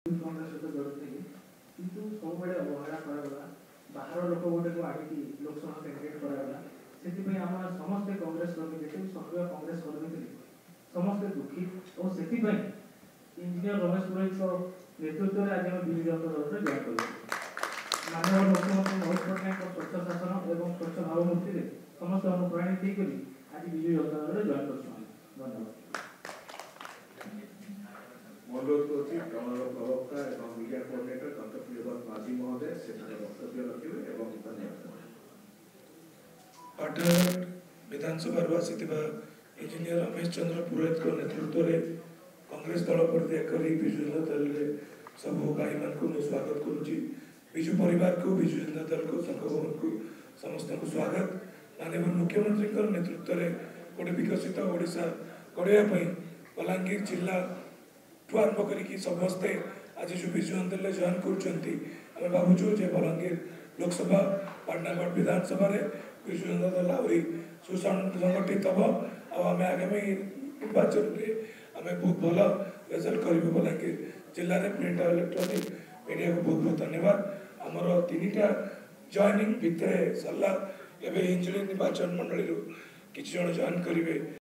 ସହିତ ଜଡ଼ିତ ଥିଲି କିନ୍ତୁ ସବୁବେଳେ ଅବହେଳା କରାଗଲା। ବାହାର ଲୋକ ଗୋଟେକୁ ଆଣିକି ଲୋକସଭା କ୍ୟାଣ୍ଡିଡେଟ୍ କରାଗଲା। ସେଥିପାଇଁ ଆମର ସମସ୍ତେ କଂଗ୍ରେସ କର୍ମୀ ଯେତେ ବି ସକ୍ରିୟ କଂଗ୍ରେସ କର୍ମୀ ଥିଲେ ସମସ୍ତେ ଦୁଃଖୀ ଓ ସେଥିପାଇଁ ଇଞ୍ଜିନିୟର ରମେଶ ପୁରୋହିତଙ୍କ ନେତୃତ୍ୱରେ ଆଜି ଆମେ ବିଜୁ ଜନତା ଦଳରେ ଜଏନ୍ କଲୁ। ମାନ୍ୟବର ମୁଖ୍ୟମନ୍ତ୍ରୀ ନବୀନ ପଟ୍ଟନାୟକଙ୍କ ସ୍ୱଚ୍ଛ ଶାସନ ଏବଂ ସ୍ୱଚ୍ଛ ଭାବମୂର୍ତ୍ତିରେ ସମସ୍ତେ ଅନୁପ୍ରାଣିତ ହେଇକରି ଆଜି ବିଜୁ ଜନତା ଦଳରେ ଜଏନ୍ କରୁଛନ୍ତି। ଧନ୍ୟବାଦ। अनुरोध करुच्ची दलर प्रवक्ता और मीडिया कोऑर्डिनेटर डॉक्टर प्रियव्रत माझी महोदय से वक्तव्य रखिए एवं धन्यवाद। पाटनागढ़ विधानसभा आसीथिबा इंजीनियर रमेश चंद्र पुरोहित को नेतृत्व में कांग्रेस दल परित्याग कर विजु जनता दल में सब भाई मान को स्वागत करुच्ची। विजु परिवार को विजु जनता दल को संघ भवन को समस्त को स्वागत। माननीय मुख्यमंत्री नेतृत्व में गोटे विकसित ओडिशा गढ़ाई बलांगीर जिला आरंभ करके समस्ते आज जो विजु जनता दल जॉइन कर भावुँ जे बलांगीर लोकसभा पाटनागढ़ विधानसभा विजु जनता दल आहरी सुसंगठित हम आम आगामी निर्वाचन में आम बहुत भल रेजल्ट करूँ। बलांगीर जिले में प्रिंट और इलेक्ट्रोनिक मीडिया को बहुत बहुत धन्यवाद। आमर 3टा जॉइनिंग भितर सरला एवं हिंजली निर्वाचन मंडली किसी जन जॉइन करेंगे।